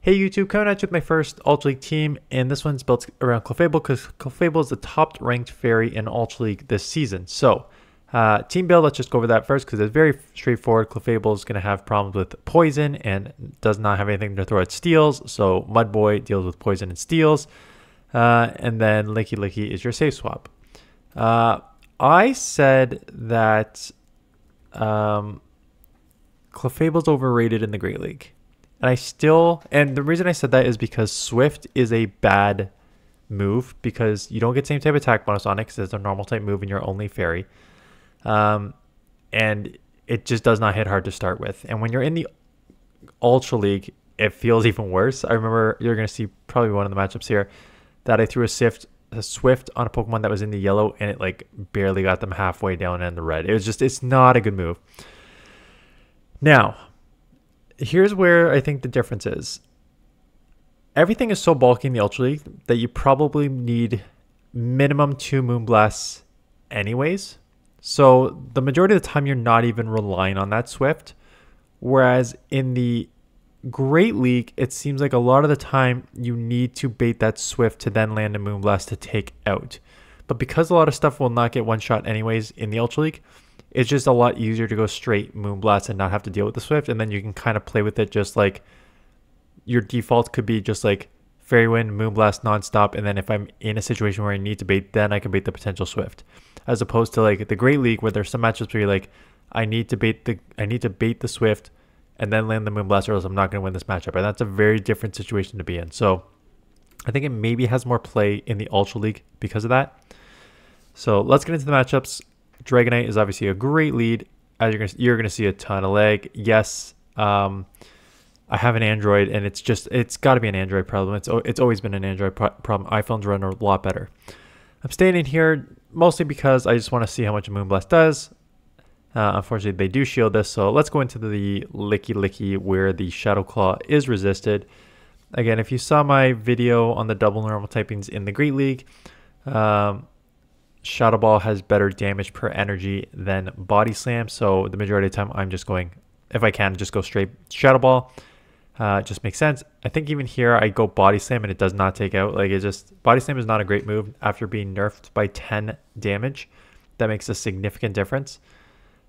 Hey YouTube, coming at you with my first Ultra League team, and this one's built around Clefable because Clefable is the top ranked fairy in Ultra League this season. So, team build, let's just go over that first because it's very straightforward. Clefable is going to have problems with poison and does not have anything to throw at steals. So, Mudboy deals with poison and steals. And then Lickilicky is your safe swap. I said that Clefable's overrated in the Great League. And the reason I said that is because Swift is a bad move because you don't get the same type of attack bonus on it because it's a normal type move and you're only fairy. And it just does not hit hard to start with. And when you're in the Ultra League, it feels even worse. I remember you're going to see probably one of the matchups here that I threw a Swift on a Pokemon that was in the yellow and it like barely got them halfway down in the red. It's not a good move. Now, here's where I think the difference is. Everything is so bulky in the Ultra League that you probably need minimum 2 Moonblasts anyways. So the majority of the time you're not even relying on that Swift. Whereas in the Great League, it seems like a lot of the time you need to bait that Swift to then land a Moonblast to take out. But because a lot of stuff will not get one shot anyways in the Ultra League, it's just a lot easier to go straight Moonblast and not have to deal with the Swift. And then you can kind of play with it just like your default could be just like Fairy Wind, Moonblast nonstop. And then if I'm in a situation where I need to bait, then I can bait the potential Swift. As opposed to like the Great League where there's some matchups where you're like, I need to bait the Swift and then land the Moonblast or else I'm not going to win this matchup. And that's a very different situation to be in. So I think it maybe has more play in the Ultra League because of that. So let's get into the matchups. Dragonite is obviously a great lead. As you're gonna see a ton of lag. Yes, I have an Android, and it's got to be an Android problem. It's always been an Android problem. iPhones run a lot better. I'm staying in here mostly because I just want to see how much a Moonblast does. Unfortunately, they do shield this, so let's go into the Lickilicky where the Shadow Claw is resisted. Again, if you saw my video on the double normal typings in the Great League, Shadow Ball has better damage per energy than Body Slam, so the majority of the time I'm just going, if I can, just go straight Shadow Ball. It just makes sense. I think even here I go Body Slam and it does not take out. Body Slam is not a great move after being nerfed by 10 damage. That makes a significant difference.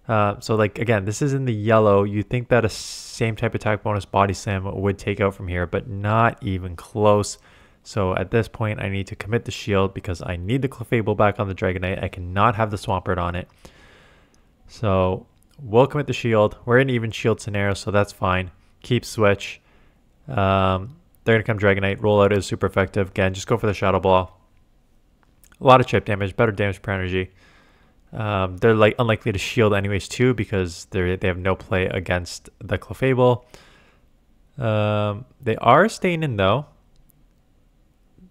So like again, this is in the yellow. You think that a same type attack bonus Body Slam would take out from here, but not even close. So at this point, I need to commit the shield because I need the Clefable back on the Dragonite. I cannot have the Swampert on it. So we'll commit the shield. We're in even shield scenario, so that's fine. Keep switch. They're going to come Dragonite. Rollout is super effective. Again, just go for the Shadow Ball. A lot of chip damage, better damage per energy. They're like unlikely to shield anyways too because they have no play against the Clefable. They are staying in though.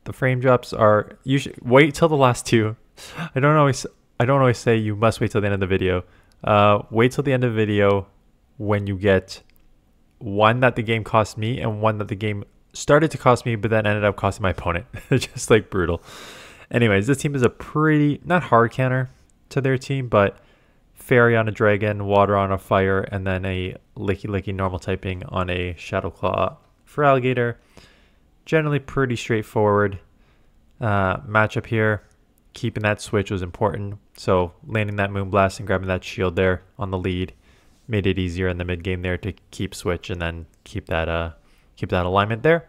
The frame drops are, you should wait till the last two. I don't always say you must wait till the end of the video. Wait till the end of the video when you get one that the game cost me and one that the game started to cost me but then ended up costing my opponent. Just like brutal. Anyways, this team is a pretty, not hard counter to their team, but Fairy on a Dragon, Water on a Fire, and then a Lickilicky normal typing on a Shadow Claw for Alligator. Generally pretty straightforward matchup here. Keeping that switch was important. So landing that Moonblast and grabbing that shield there on the lead made it easier in the mid game there to keep switch and then keep that alignment there.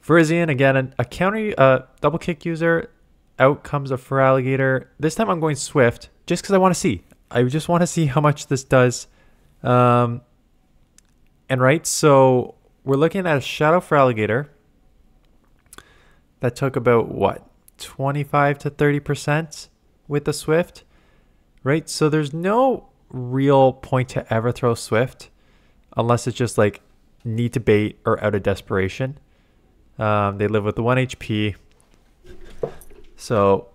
Virizion, again, a counter double kick user. Out comes a Feraligatr. This time I'm going Swift just because I want to see. I just want to see how much this does. And right, so we're looking at a Shadow Feraligatr that took about, what, 25 to 30% with the Swift, right? So there's no real point to ever throw Swift unless it's just like need to bait or out of desperation. They live with the 1 HP. So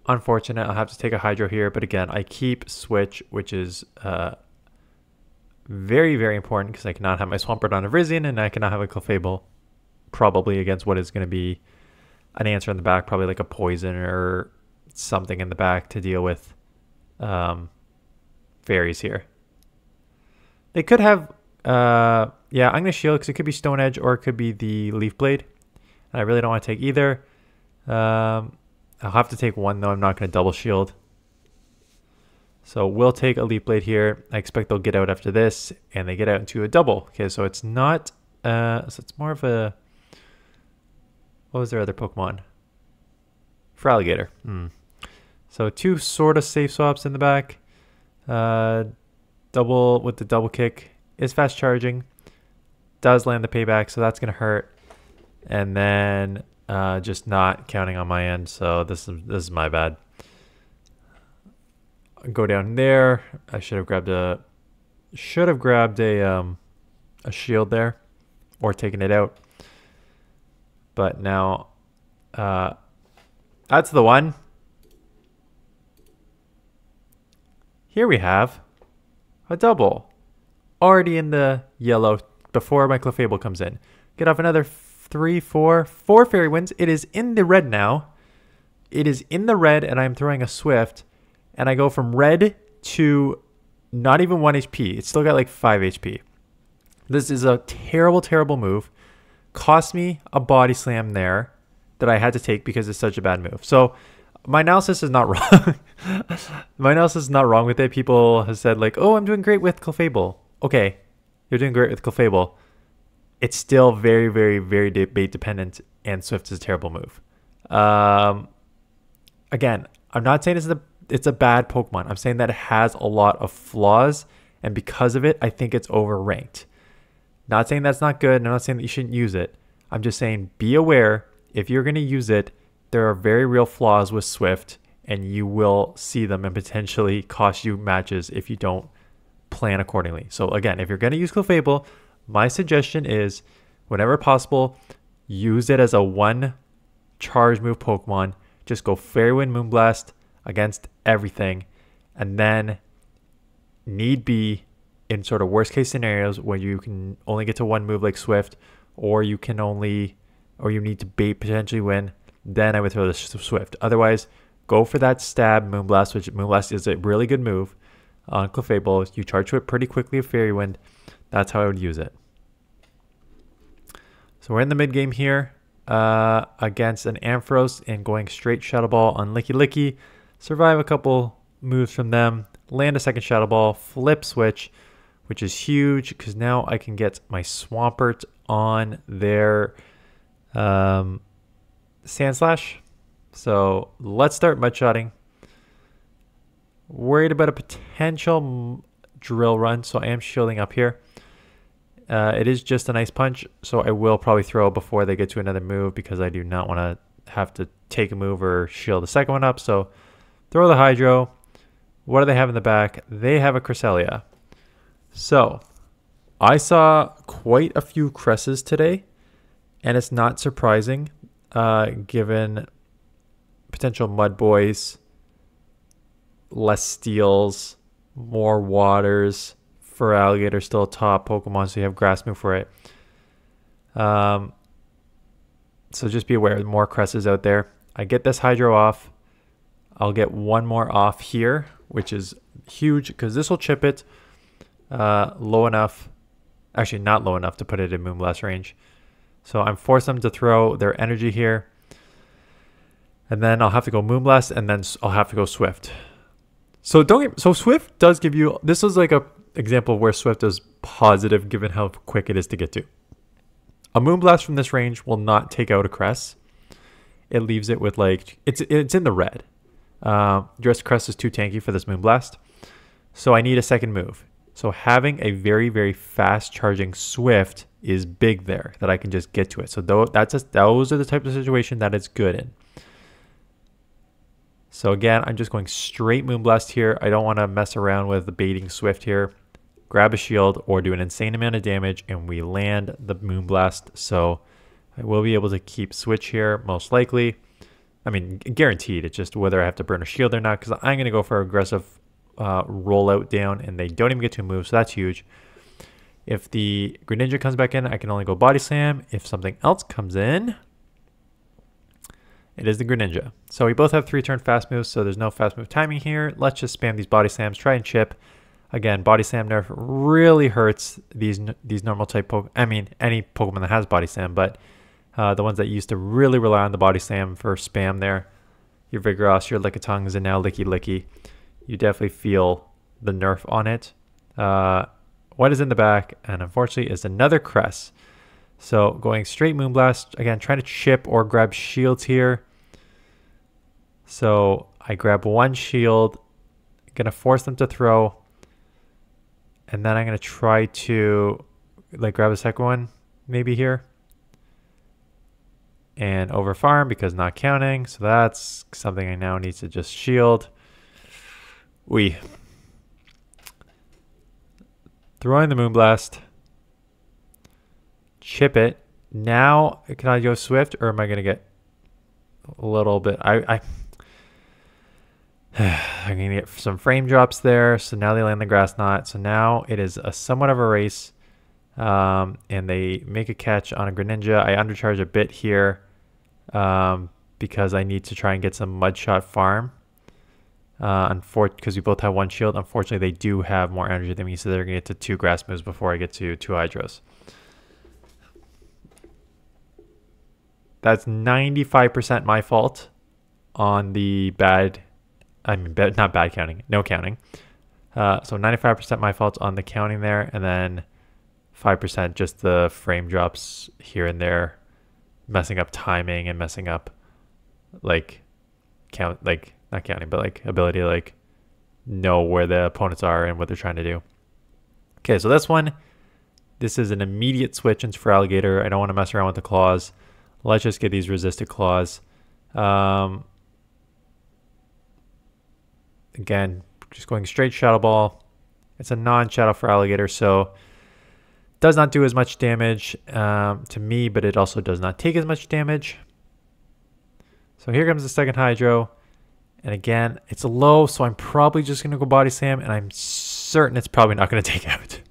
unfortunate, I'll have to take a Hydro here. But again, I keep Switch, which is very, very important because I cannot have my Swampert on a Virizion and I cannot have a Clefable probably against what is going to be an answer in the back, probably like a Poison or something in the back to deal with fairies here. They could have Yeah, I'm going to shield because it could be Stone Edge or it could be the Leaf Blade. And I really don't want to take either. I'll have to take one, though. I'm not going to double shield. So we'll take a Leaf Blade here. I expect they'll get out after this, and they get out into a double. Okay, so it's not... so it's more of a... What was their other Pokemon? For Alligator. So 2 sort of safe swaps in the back. Double with the double kick. Is fast charging. Does land the payback, so that's going to hurt. And then just not counting on my end, so this is my bad. Go down there. I should have grabbed a shield there, or taken it out. But now that's the one. Here we have a double. Already in the yellow before my Clefable comes in. Get off another 4 Fairy Winds. It is in the red now. It is in the red, and I'm throwing a Swift. And I go from red to not even 1 HP. It's still got like 5 HP. This is a terrible, terrible move. Cost me a body slam there that I had to take because it's such a bad move. So my analysis is not wrong. My analysis is not wrong with it. People have said like, oh, I'm doing great with Clefable. Okay, you're doing great with Clefable. It's still very, very, very bait dependent, and Swift is a terrible move. Again, I'm not saying it's a bad Pokemon. I'm saying that it has a lot of flaws, and because of it, I think it's overranked. Not saying that's not good. I'm not saying that you shouldn't use it. I'm just saying be aware if you're going to use it, there are very real flaws with Swift, and you will see them and potentially cost you matches if you don't plan accordingly. So again, if you're going to use Clefable, my suggestion is whenever possible, use it as a 1 charge move Pokemon. Just go Fairy Wind, Moonblast against everything, and then need be in sort of worst case scenarios where you can only get to 1 move like Swift, or you need to bait potentially win, then I would throw the Swift. Otherwise, go for that stab Moonblast, which Moonblast is a really good move on Clefable. You charge to it pretty quickly with Fairy Wind. That's how I would use it. So we're in the mid game here against an Ampharos and going straight Shadow Ball on Lickilicky. Survive a couple moves from them. Land a second Shadow Ball. Flip switch, which is huge because now I can get my Swampert on their Sand Slash. So let's start Mudshotting. Worried about a potential Drill Run, so I am shielding up here. It is just an Ice Punch, so I will probably throw before they get to another move because I do not want to have to take a move or shield the second one up. So throw the Hydro. What do they have in the back? They have a Cresselia. So I saw quite a few Cresses today, and it's not surprising given potential Mud Boys, less Steels, more Waters. For Alligator, still a top Pokemon, so you have Grass move for it. So just be aware, more Cresses out there. I get this Hydro off. I'll get 1 more off here, which is huge because this will chip it low enough. Actually, not low enough to put it in Moonblast range. So I'm forcing them to throw their energy here. And then I'll have to go Moonblast, and then I'll have to go Swift. So Swift does give you, this is like a example of where Swift is positive given how quick it is to get to. A Moonblast from this range will not take out a Cress. It leaves it with like, it's in the red. Dress Cress is too tanky for this Moonblast. So I need a second move. So having a very, very fast charging Swift is big there that I can just get to it. So those are the types of situation that it's good in. So again, I'm just going straight Moonblast here. I don't want to mess around with the baiting Swift here. Grab a shield or do an insane amount of damage, and we land the Moonblast. So I will be able to keep switch here, most likely. I mean, guaranteed. It's just whether I have to burn a shield or not, because I'm going to go for aggressive rollout down, and they don't even get to move, so that's huge. If the Greninja comes back in, I can only go Body Slam. If something else comes in, it is the Greninja. So we both have 3-turn fast moves, so there's no fast move timing here. Let's just spam these Body Slams, try and chip. Again, Body Slam nerf really hurts these normal type I mean, any Pokemon that has Body Slam, but the ones that used to really rely on the Body Slam for spam there, your Vigoroth, your Lickitungs, and now Lickilicky, you definitely feel the nerf on it. What is in the back, and unfortunately, is another Cress. So going straight Moonblast, again, trying to chip or grab shields here. So I grab one shield, gonna force them to throw, and then I'm gonna try to like grab a second one, maybe here. And over farm because not counting. So that's something I now need to just shield. Throwing the Moonblast. Chip it. Now, can I go Swift or am I going to get a little bit? I'm going to get some frame drops there. So now they land the Grass Knot. So now it is a somewhat of a race. And they make a catch on a Greninja. I undercharge a bit here because I need to try and get some Mudshot farm. Because we both have one shield. Unfortunately, they do have more energy than me, so they're going to get to 2 grass moves before I get to 2 Hydros. That's 95% my fault on the bad, not bad counting, no counting. So 95% my fault on the counting there, and then 5% just the frame drops here and there, messing up timing and messing up like not counting, but like ability to like know where the opponents are and what they're trying to do. Okay, so this is an immediate switch into for Alligator. I don't want to mess around with the claws. Let's just get these resisted claws. Again, just going straight Shadow Ball. It's a non-Shadow for Alligator, so does not do as much damage to me, but it also does not take as much damage. So here comes the second Hydro. And again, it's a low, so I'm probably just going to go Body Slam, and I'm certain it's probably not going to take out.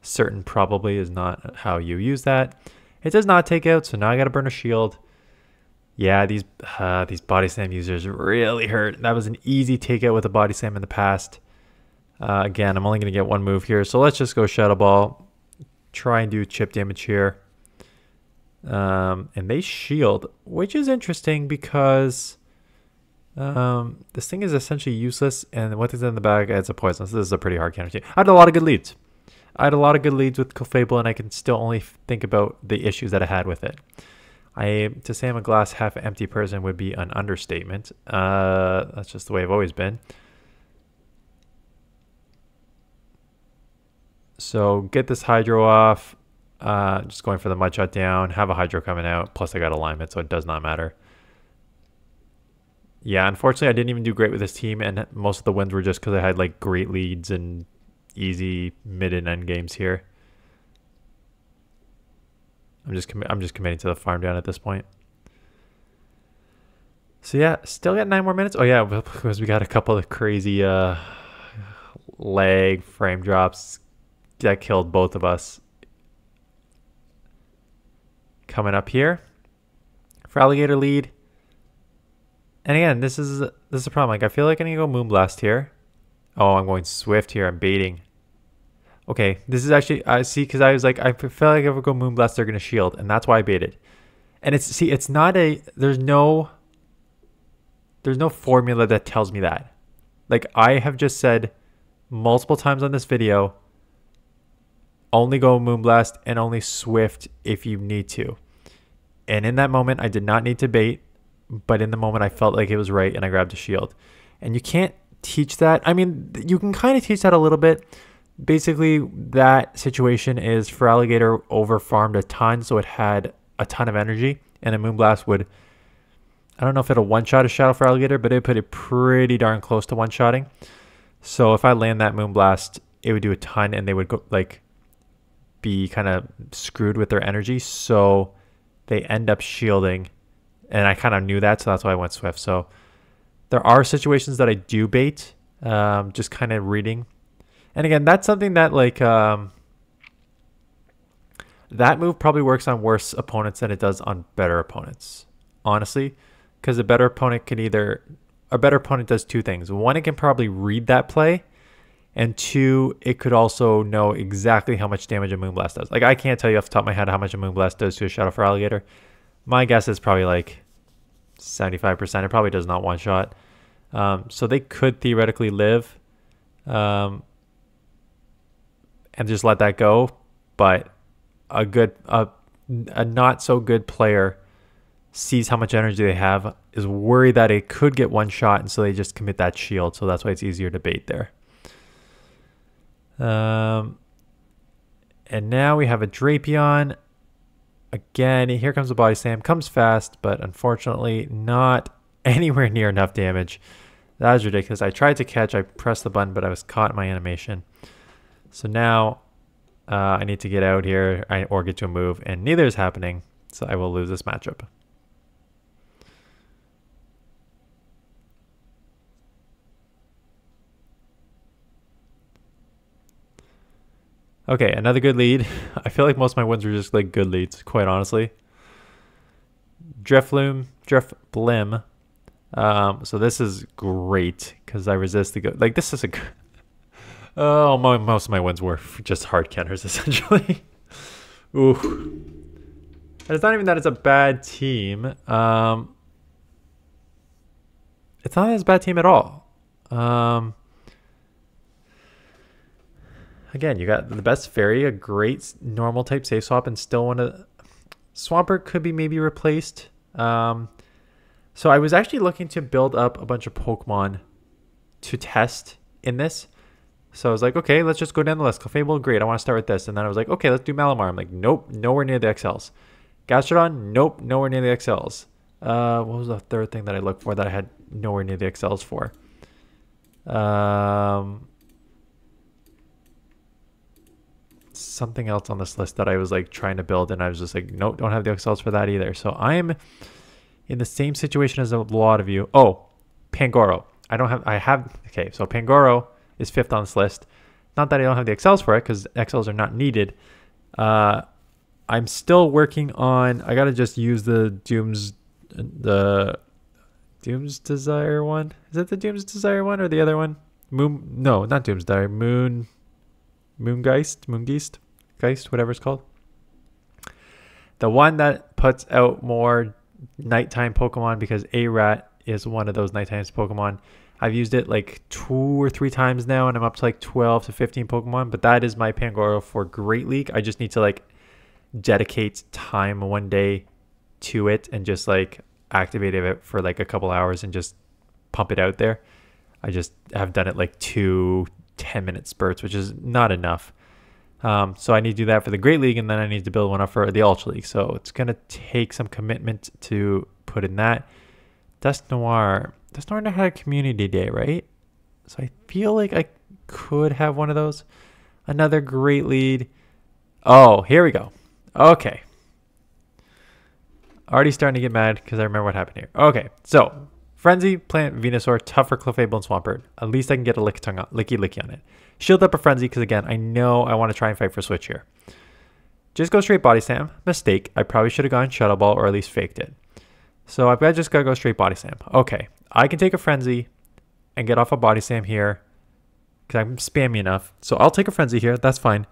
Certain probably is not how you use that. It does not take out, so now I got to burn a shield. Yeah, these Body Slam users really hurt. That was an easy takeout with a Body Slam in the past. Again, I'm only going to get one move here, so let's just go Shadow Ball. Try and do chip damage here. And they shield, which is interesting because this thing is essentially useless, and what is in the bag adds a poison. So this is a pretty hard counter. I had a lot of good leads. With Clefable, and I can still only think about the issues that I had with it. To say I'm a glass half empty person would be an understatement. That's just the way I've always been. So get this Hydro off. Just going for the Mudshot down. Have a Hydro coming out. Plus I got alignment, so it does not matter. Yeah, unfortunately, I didn't even do great with this team, and most of the wins were just because I had like great leads and easy mid and end games here. I'm just committing to the farm down at this point. So yeah, still got 9 more minutes. Oh yeah, because we got a couple of crazy lag frame drops that killed both of us. Coming up here for Alligator lead. And again, this is a problem. Like, I feel like I need to go Moonblast here. Oh, I'm going Swift here. I'm baiting. Okay, this is actually, I see, because I was like, I feel like if I go Moonblast, they're going to shield. And that's why I baited. And it's not there's no formula that tells me that. Like, I have just said multiple times on this video, only go Moonblast and only Swift if you need to. And in that moment, I did not need to bait. But in the moment, I felt like it was right, and I grabbed a shield. And you can't teach that. I mean, you can kind of teach that a little bit. Basically, that situation is for Alligator over-farmed a ton, so it had a ton of energy. And a Moonblast would, I don't know if it'll one-shot a Shadow for Alligator, but it put it pretty darn close to one-shotting. So if I land that Moonblast, it would do a ton, and they would go, like, be kind of screwed with their energy. So they end up shielding. And I kind of knew that, so that's why I went Swift. So there are situations that I do bait, just kind of reading. And again, that's something that, like, that move probably works on worse opponents than it does on better opponents, honestly. Because a better opponent does 2 things. One, it can probably read that play And 2, it could also know exactly how much damage a Moonblast does. Like, I can't tell you off the top of my head how much a Moonblast does to a Shadow Feraligatr. My guess is probably like 75%. It probably does not one-shot. So they could theoretically live and just let that go. But a not so good player sees how much energy they have, is worried that it could get one shot, and so they just commit that shield. So that's why it's easier to bait there. And now we have a Drapion. Again, here comes the Body Slam. Comes fast, but unfortunately not anywhere near enough damage. That was ridiculous. I tried to catch. I pressed the button, but I was caught in my animation. So now I need to get out here or get to a move, and neither is happening. So I will lose this matchup. Okay, another good lead. I feel like most of my wins were just like good leads, quite honestly. Drifblim. So this is great because I resist the go. Like, this is a. Oh, most of my wins were just hard counters essentially. Ooh. And it's not even that it's a bad team. It's not as a bad team at all. Again, you got the best fairy, a great normal type safe swap, and still one of Swampert could be maybe replaced. So I was actually looking to build up a bunch of Pokemon to test in this. So I was like, okay, let's just go down the list. Clefable, great. I want to start with this. And then I was like, okay, let's do Malamar. I'm like, nope, nowhere near the XLs. Gastrodon, nope, nowhere near the XLs. What was the third thing that I looked for that I had nowhere near the XLs for? Something else on this list that I was like trying to build, and I was just like, nope, don't have the XLs for that either. So I'm in the same situation as a lot of you. Oh, Pangoro. Okay, so Pangoro is 5th on this list. Not that I don't have the XLs for it, because XLs are not needed. I'm still working on, I gotta just use the Doom's Desire one. Is it the Doom's Desire one or the other one? No, not Doom's Desire. Moongeist, whatever it's called. The one that puts out more nighttime Pokemon, because A-Rat is one of those nighttime Pokemon. I've used it like 2 or 3 times now, and I'm up to like 12 to 15 Pokemon, but that is my Pangoro for Great League. I just need to like dedicate time one day to it and just like activate it for like a couple hours and just pump it out there. I just have done it like 2 10-minute spurts, which is not enough. So I need to do that for the Great League, and then I need to build one up for the Ultra League. So it's going to take some commitment to put in that. Dusknoir never had a community day, right? So I feel like I could have one of those. Another Great Lead. Oh, here we go. Okay. Already starting to get mad because I remember what happened here. Okay, so Frenzy, Plant, Venusaur, tougher Clefable, and Swampert. At least I can get a licky on it. Shield up a Frenzy because, again, I know I want to try and fight for Switch here. Just go straight Body Slam. Mistake. I probably should have gone Shuttle Ball or at least faked it. So I've just got to go straight Body Slam. Okay, I can take a Frenzy and get off a Body Slam here because I'm spammy enough. So I'll take a Frenzy here. That's fine.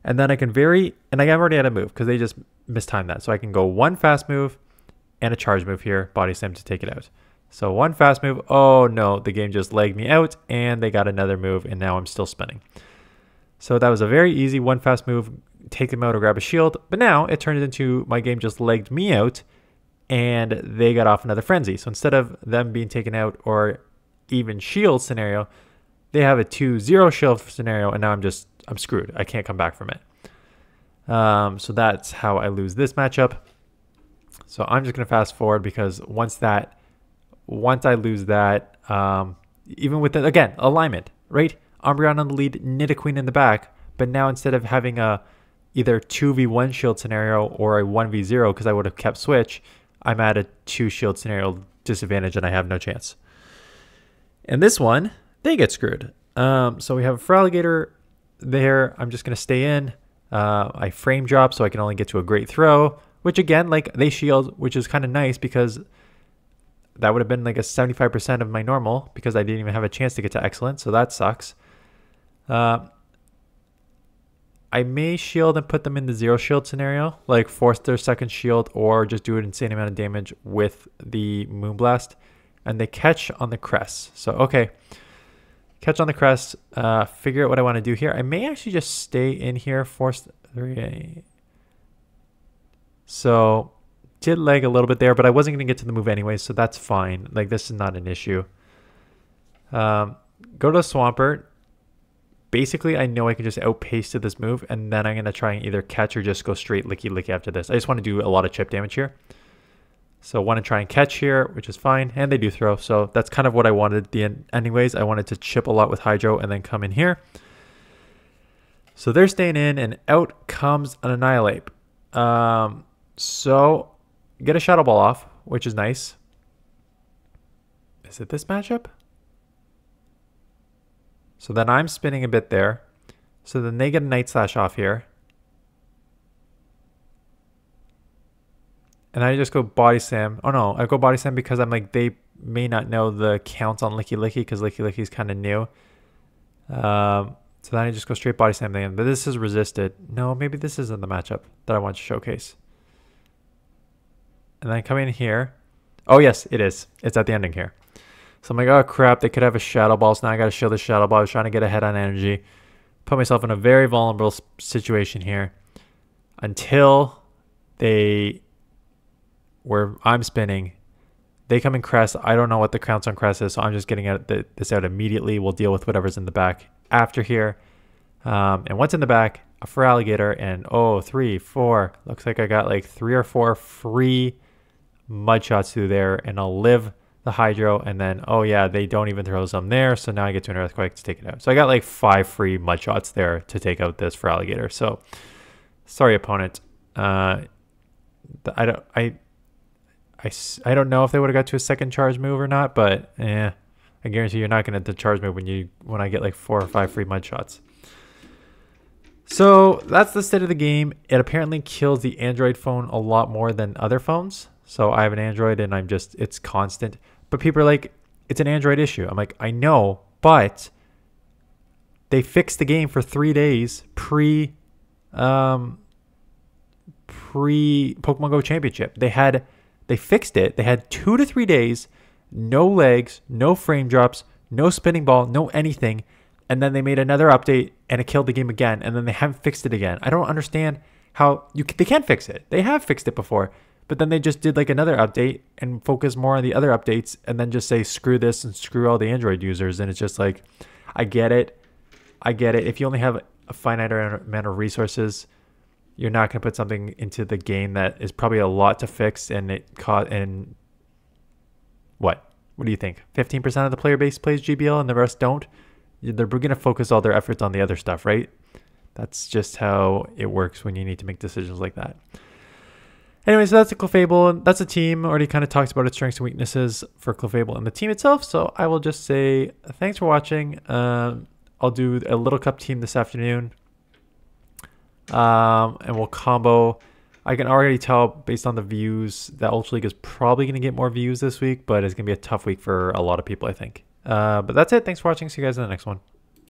And then I can and I already had a move because they just mistimed that. So I can go 1 fast move and a charge move here, Body Slam to take it out. So 1 fast move. Oh no, the game just legged me out and they got another move and now I'm still spinning. So that was a very easy 1 fast move, take them out or grab a shield. But now it turned into my game just legged me out and they got off another Frenzy. So instead of them being taken out or even shield scenario, they have a 2-0 shield scenario and now I'm screwed. I can't come back from it. So that's how I lose this matchup. So I'm just going to fast forward because once I lose that, even with again, alignment, right? Umbreon on the lead, Nidoqueen in the back. But now instead of having a either 2v1 shield scenario or a 1v0, because I would have kept Switch, I'm at a 2 shield scenario disadvantage and I have no chance. And this one, they get screwed. So we have a Feraligatr there. I'm just going to stay in. I frame drop so I can only get to a great throw, which again, like they shield, which is kind of nice because that would have been like a 75% of my normal because I didn't even have a chance to get to excellent. So that sucks. I may shield and put them in the 0 shield scenario, like force their second shield or just do an insane amount of damage with the Moonblast. And they catch on the crest. So, okay. Catch on the crest. Figure out what I want to do here. I may actually just stay in here, force 3. So, did lag a little bit there, but I wasn't going to get to the move anyway, so that's fine. Like, this is not an issue. Go to Swampert. Basically, I know I can just outpace to this move, and then I'm going to try and either catch or just go straight licky after this. I just want to do a lot of chip damage here. So I want to try and catch here, which is fine, and they do throw. So that's kind of what I wanted anyways. I wanted to chip a lot with Hydro and then come in here. So they're staying in, and out comes an Annihilate. So get a Shadow Ball off, which is nice. Is it this matchup? So then I'm spinning a bit there. So then they get a Night Slash off here. And I just go Body Slam. Oh no, I go Body Slam because I'm like, they may not know the counts on licky because licky is kind of new. So then I just go straight Body Slam again. But this is resisted. No, maybe this isn't the matchup that I want to showcase. And then I come in here. Oh yes, it is. It's at the ending here. So I'm like, oh crap, they could have a Shadow Ball, so now I got to show the Shadow Ball. I was trying to get ahead on energy. Put myself in a very vulnerable situation here. Until where I'm spinning, they come in crest. I don't know what the counts on crest is, so I'm just getting this out immediately. We'll deal with whatever's in the back after here. And what's in the back? A Feraligatr, and 3, 4. Looks like I got like 3 or 4 free mud shots through there, and I'll live the Hydro, and then oh yeah, they don't even throw some there, so now I get to an Earthquake to take it out. So I got like 5 free mud shots there to take out this Feraligatr. So sorry, opponent. I don't know if they would have got to a second charge move or not, but I guarantee you're not going to charge move when I get like 4 or 5 free mud shots. So that's the state of the game. It apparently kills the Android phone a lot more than other phones. So I have an Android and it's constant. But people are like, it's an Android issue. I'm like, I know, but they fixed the game for 3 days pre Pokemon Go Championship. They fixed it. They had 2 to 3 days, no legs, no frame drops, no spinning ball, no anything. And then they made another update and it killed the game again. And then they haven't fixed it again. I don't understand how they can't fix it. They have fixed it before. But then they just did like another update and focus more on the other updates and then just say, screw this and screw all the Android users. And it's just like, I get it. If you only have a finite amount of resources, you're not going to put something into the game that is probably a lot to fix. And what do you think? 15% of the player base plays GBL and the rest don't? They're going to focus all their efforts on the other stuff, right? That's just how it works when you need to make decisions like that. Anyway, so that's a Clefable. That's a team. Already kind of talked about its strengths and weaknesses for Clefable and the team itself. So I will just say thanks for watching. I'll do a Little Cup team this afternoon. And we'll combo. I can already tell based on the views that Ultra League is probably going to get more views this week, but it's going to be a tough week for a lot of people, I think. But that's it. Thanks for watching. See you guys in the next one.